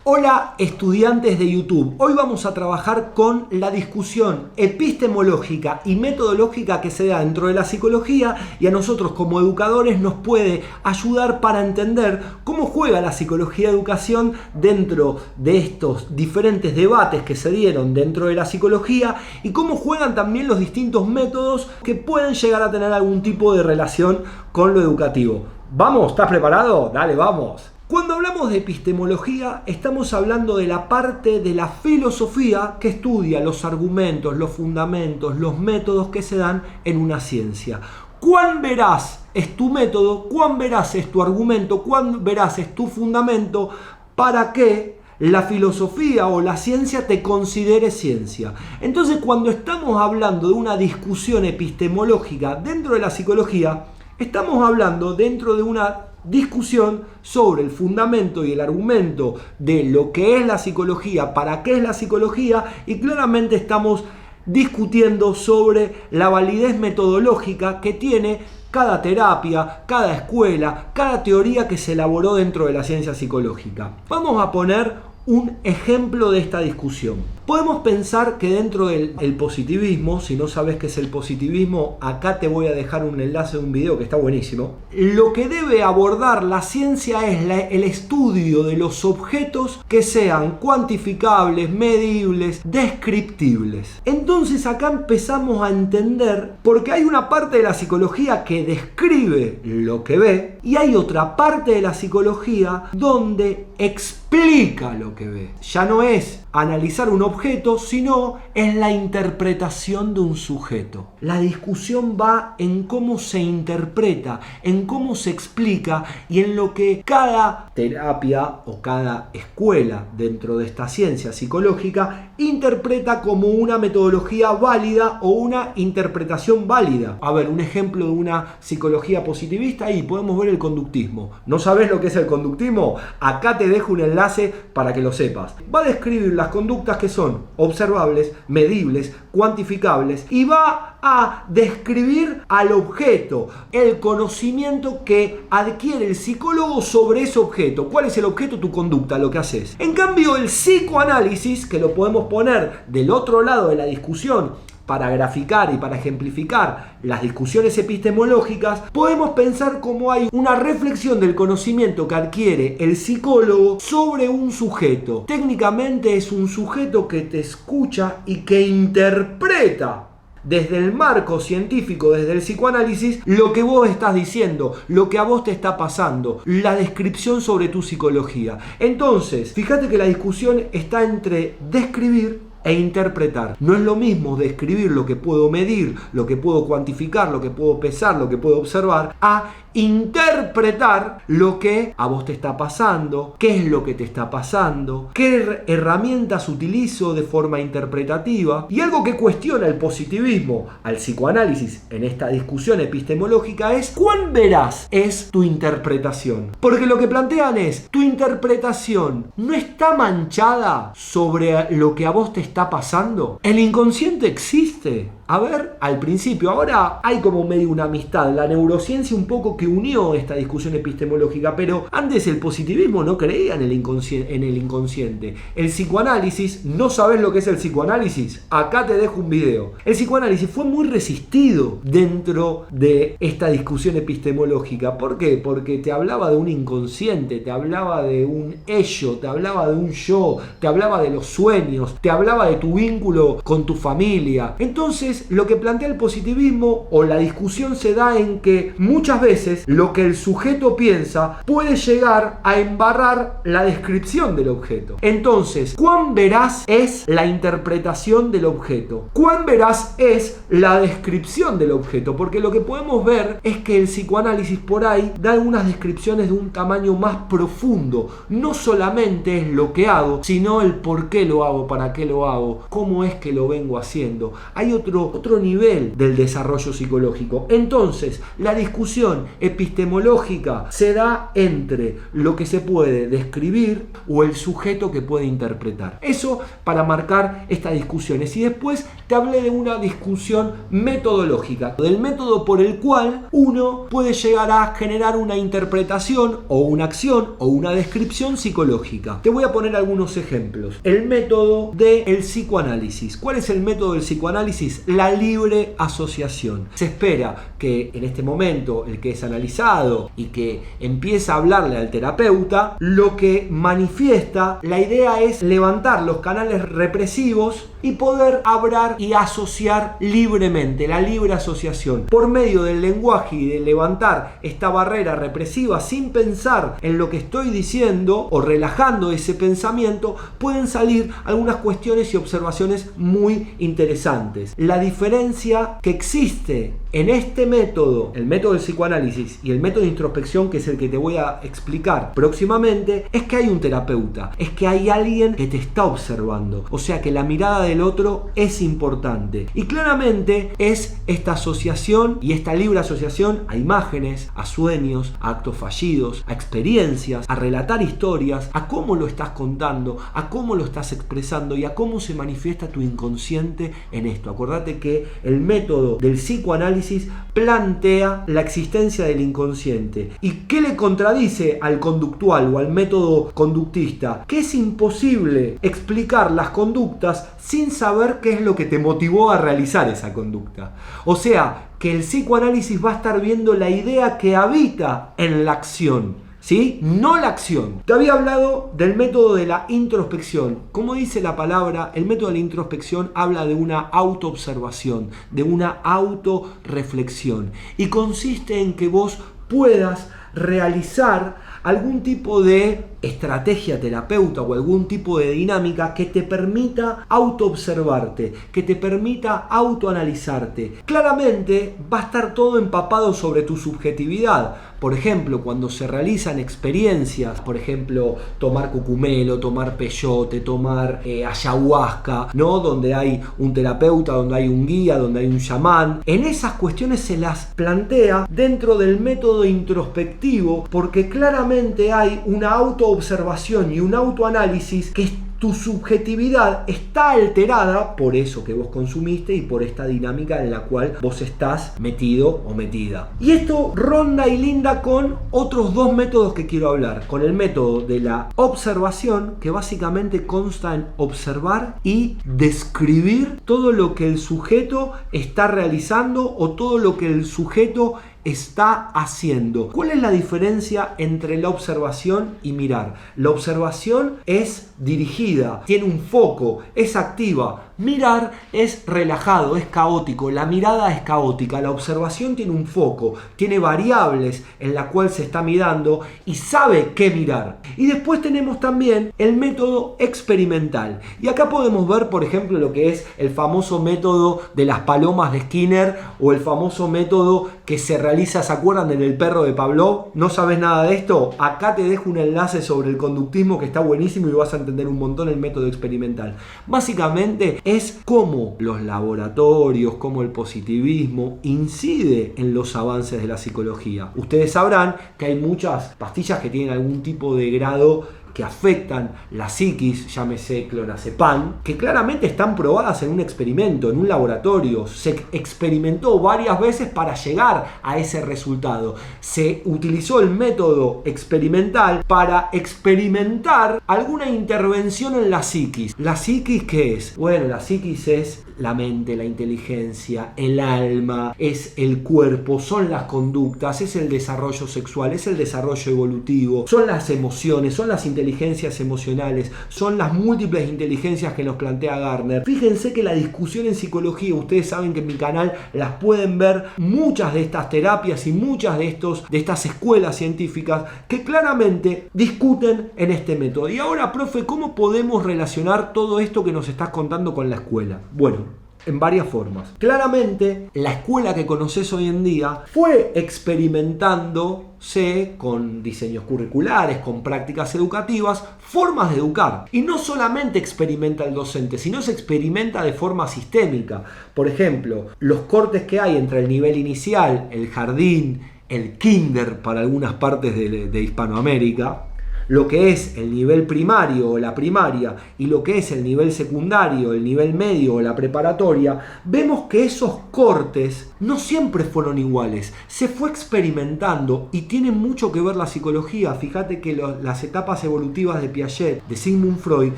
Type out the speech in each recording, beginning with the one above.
Hola estudiantes de YouTube, hoy vamos a trabajar con la discusión epistemológica y metodológica que se da dentro de la psicología y a nosotros como educadores nos puede ayudar para entender cómo juega la psicología de educación dentro de estos diferentes debates que se dieron dentro de la psicología y cómo juegan también los distintos métodos que pueden llegar a tener algún tipo de relación con lo educativo. ¿Vamos? ¿Estás preparado? Dale, vamos. Cuando hablamos de epistemología, estamos hablando de la parte de la filosofía que estudia los argumentos, los fundamentos, los métodos que se dan en una ciencia. ¿Cuán veraz es tu método? ¿Cuán veraz es tu argumento? ¿Cuán veraz es tu fundamento para que la filosofía o la ciencia te considere ciencia? Entonces, cuando estamos hablando de una discusión epistemológica dentro de la psicología, estamos hablando dentro de una discusión sobre el fundamento y el argumento de lo que es la psicología, para qué es la psicología, y claramente estamos discutiendo sobre la validez metodológica que tiene cada terapia, cada escuela, cada teoría que se elaboró dentro de la ciencia psicológica. Vamos a poner un ejemplo de esta discusión. Podemos pensar que dentro del positivismo, si no sabes qué es el positivismo, acá te voy a dejar un enlace de un video que está buenísimo. Lo que debe abordar la ciencia es el estudio de los objetos que sean cuantificables, medibles, descriptibles. Entonces acá empezamos a entender, porque hay una parte de la psicología que describe lo que ve y hay otra parte de la psicología donde explica lo que ve. Ya no es analizar un objeto, sino es la interpretación de un sujeto. La discusión va en cómo se interpreta, en cómo se explica y en lo que cada terapia o cada escuela dentro de esta ciencia psicológica interpreta como una metodología válida o una interpretación válida. A ver, un ejemplo de una psicología positivista, ahí podemos ver el conductismo. ¿No sabes lo que es el conductismo? Acá te dejo un enlace para que lo sepas. Va a describir las conductas que son observables, medibles, cuantificables y va a describir al objeto, el conocimiento que adquiere el psicólogo sobre ese objeto. ¿Cuál es el objeto? Tu conducta, lo que haces. En cambio, el psicoanálisis, que lo podemos poner del otro lado de la discusión para graficar y para ejemplificar las discusiones epistemológicas, podemos pensar cómo hay una reflexión del conocimiento que adquiere el psicólogo sobre un sujeto. Técnicamente es un sujeto que te escucha y que interpreta desde el marco científico, desde el psicoanálisis, lo que vos estás diciendo, lo que a vos te está pasando, la descripción sobre tu psicología. Entonces, fíjate que la discusión está entre describir e interpretar. No es lo mismo describir lo que puedo medir, lo que puedo cuantificar, lo que puedo pesar, lo que puedo observar, a interpretar lo que a vos te está pasando, qué es lo que te está pasando, qué herramientas utilizo de forma interpretativa. Y algo que cuestiona el positivismo al psicoanálisis en esta discusión epistemológica es cuán veraz es tu interpretación. Porque lo que plantean es, tu interpretación no está manchada sobre lo que a vos te está pasando. El inconsciente existe. A ver, al principio, ahora hay como medio una amistad, la neurociencia un poco que unió esta discusión epistemológica, pero antes el positivismo no creía en el inconsciente. El psicoanálisis, ¿no sabes lo que es el psicoanálisis? Acá te dejo un video. El psicoanálisis fue muy resistido dentro de esta discusión epistemológica. ¿Por qué? Porque te hablaba de un inconsciente, te hablaba de un ello, te hablaba de un yo, te hablaba de los sueños, te hablaba de tu vínculo con tu familia. Entonces, lo que plantea el positivismo o la discusión se da en que muchas veces lo que el sujeto piensa puede llegar a embarrar la descripción del objeto. Entonces, ¿cuán veraz es la interpretación del objeto? ¿Cuán veraz es la descripción del objeto? Porque lo que podemos ver es que el psicoanálisis por ahí da algunas descripciones de un tamaño más profundo. No solamente es lo que hago, sino el por qué lo hago, para qué lo hago, cómo es que lo vengo haciendo. Hay otro otro nivel del desarrollo psicológico. Entonces, la discusión epistemológica se da entre lo que se puede describir o el sujeto que puede interpretar. Eso para marcar estas discusiones. Y después te hablé de una discusión metodológica, del método por el cual uno puede llegar a generar una interpretación o una acción o una descripción psicológica. Te voy a poner algunos ejemplos. El método del psicoanálisis. ¿Cuál es el método del psicoanálisis? La libre asociación. Se espera que en este momento el que es analizado y que empieza a hablarle al terapeuta, lo que manifiesta, la idea es levantar los canales represivos y poder hablar y asociar libremente, la libre asociación. Por medio del lenguaje y de levantar esta barrera represiva sin pensar en lo que estoy diciendo o relajando ese pensamiento, pueden salir algunas cuestiones y observaciones muy interesantes. La diferencia que existe en este método, el método del psicoanálisis y el método de introspección, que es el que te voy a explicar próximamente, es que hay un terapeuta, es que hay alguien que te está observando. O sea que la mirada del otro es importante. Y claramente es esta asociación y esta libre asociación a imágenes, a sueños, a actos fallidos, a experiencias, a relatar historias, a cómo lo estás contando, a cómo lo estás expresando y a cómo se manifiesta tu inconsciente en esto. Acordate que el método del psicoanálisis plantea la existencia del inconsciente. ¿Y qué le contradice al conductual o al método conductista? Que es imposible explicar las conductas sin saber qué es lo que te motivó a realizar esa conducta. O sea, que el psicoanálisis va a estar viendo la idea que habita en la acción, ¿sí? No la acción. Te había hablado del método de la introspección. Como dice la palabra, el método de la introspección habla de una autoobservación, de una autorreflexión. Y consiste en que vos puedas realizar algún tipo de estrategia terapeuta o algún tipo de dinámica que te permita autoobservarte, que te permita autoanalizarte. Claramente va a estar todo empapado sobre tu subjetividad. Por ejemplo, cuando se realizan experiencias, por ejemplo, tomar cucumelo, tomar peyote, tomar ayahuasca, ¿no? Donde hay un terapeuta, donde hay un guía, donde hay un chamán. En esas cuestiones se las plantea dentro del método introspectivo, porque claramente hay una autoobservación y un autoanálisis que tu subjetividad está alterada por eso que vos consumiste y por esta dinámica en la cual vos estás metido o metida. Y esto ronda y linda con otros dos métodos que quiero hablar. Con el método de la observación, que básicamente consta en observar y describir todo lo que el sujeto está realizando o todo lo que el sujeto está haciendo. ¿Cuál es la diferencia entre la observación y mirar? La observación es dirigida, tiene un foco, es activa. Mirar es relajado, es caótico. La mirada es caótica. La observación tiene un foco, tiene variables en la cual se está mirando y sabe qué mirar. Y después tenemos también el método experimental. Y acá podemos ver, por ejemplo, lo que es el famoso método de las palomas de Skinner o el famoso método que se realiza, ¿se acuerdan del perro de Pavlov? ¿No sabes nada de esto? Acá te dejo un enlace sobre el conductismo que está buenísimo y vas a entender un montón el método experimental. Básicamente es cómo los laboratorios, cómo el positivismo incide en los avances de la psicología. Ustedes sabrán que hay muchas pastillas que tienen algún tipo de grado que afectan la psiquis, llámese clonazepam, que claramente están probadas en un experimento, en un laboratorio. Se experimentó varias veces para llegar a ese resultado. Se utilizó el método experimental para experimentar alguna intervención en la psiquis. ¿La psiquis qué es? Bueno, la psiquis es la mente, la inteligencia, el alma, es el cuerpo, son las conductas, es el desarrollo sexual, es el desarrollo evolutivo, son las emociones, son las inteligencias emocionales, son las múltiples inteligencias que nos plantea Gardner. Fíjense que la discusión en psicología, ustedes saben que en mi canal las pueden ver muchas de estas terapias y muchas de estas escuelas científicas que claramente discuten en este método. Y ahora, profe, ¿cómo podemos relacionar todo esto que nos estás contando con la escuela? Bueno, en varias formas. Claramente, la escuela que conoces hoy en día fue experimentándose con diseños curriculares, con prácticas educativas, formas de educar. Y no solamente experimenta el docente, sino se experimenta de forma sistémica. Por ejemplo, los cortes que hay entre el nivel inicial, el jardín, el kinder para algunas partes de Hispanoamérica, lo que es el nivel primario o la primaria y lo que es el nivel secundario, el nivel medio o la preparatoria, vemos que esos cortes no siempre fueron iguales. Se fue experimentando y tiene mucho que ver la psicología. Fíjate que las etapas evolutivas de Piaget, de Sigmund Freud,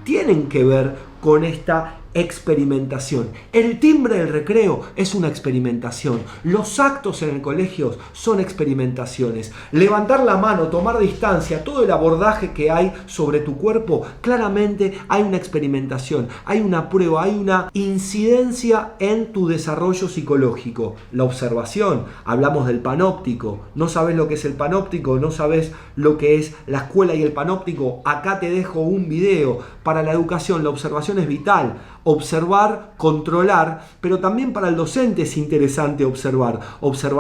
tienen que ver con esta experimentación. El timbre del recreo es una experimentación. Los actos en el colegio son experimentaciones. Levantar la mano, tomar distancia, todo el abordaje que hay sobre tu cuerpo, claramente hay una experimentación, hay una prueba, hay una incidencia en tu desarrollo psicológico. La observación, hablamos del panóptico. ¿No sabes lo que es el panóptico? ¿No sabes lo que es la escuela y el panóptico? Acá te dejo un video. Para la educación, la observación es vital. Observar, controlar, pero también para el docente es interesante observar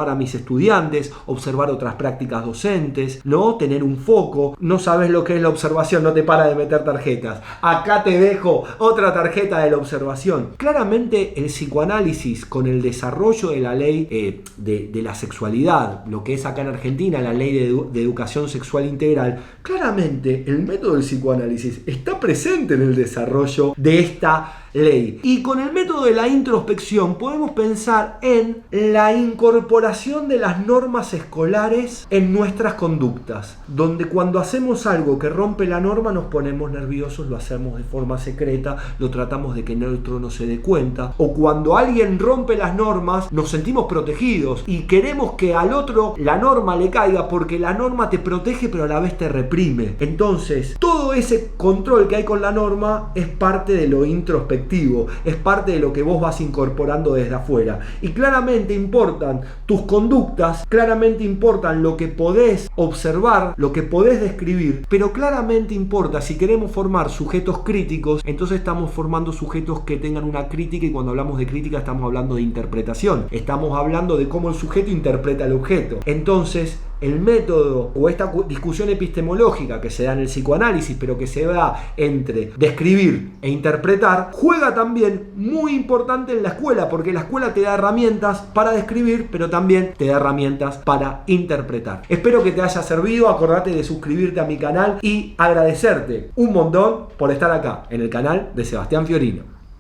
a mis estudiantes, observar otras prácticas docentes, ¿no? Tener un foco. No sabes lo que es la observación, no te para de meter tarjetas. Acá te dejo otra tarjeta de la observación. Claramente el psicoanálisis con el desarrollo de la ley de la sexualidad, lo que es acá en Argentina la ley de educación sexual integral, claramente el método del psicoanálisis está presente en el desarrollo de esta ley. Y con el método de la introspección podemos pensar en la incorporación de las normas escolares en nuestras conductas, donde cuando hacemos algo que rompe la norma nos ponemos nerviosos, lo hacemos de forma secreta, lo tratamos de que el otro no se dé cuenta, o cuando alguien rompe las normas nos sentimos protegidos y queremos que al otro la norma le caiga porque la norma te protege pero a la vez te reprime. Entonces todo ese control que hay con la norma es parte de lo introspectivo, es parte de lo que vos vas incorporando desde afuera. Y claramente importan tus conductas, claramente importan lo que podés observar, lo que podés describir, pero claramente importa, si queremos formar sujetos críticos, entonces estamos formando sujetos que tengan una crítica, y cuando hablamos de crítica estamos hablando de interpretación, estamos hablando de cómo el sujeto interpreta el objeto. Entonces el método o esta discusión epistemológica que se da en el psicoanálisis, pero que se da entre describir e interpretar, juega también muy importante en la escuela, porque la escuela te da herramientas para describir, pero también te da herramientas para interpretar. Espero que te haya servido. Acordate de suscribirte a mi canal y agradecerte un montón por estar acá en el canal de Sebastián Fiorino.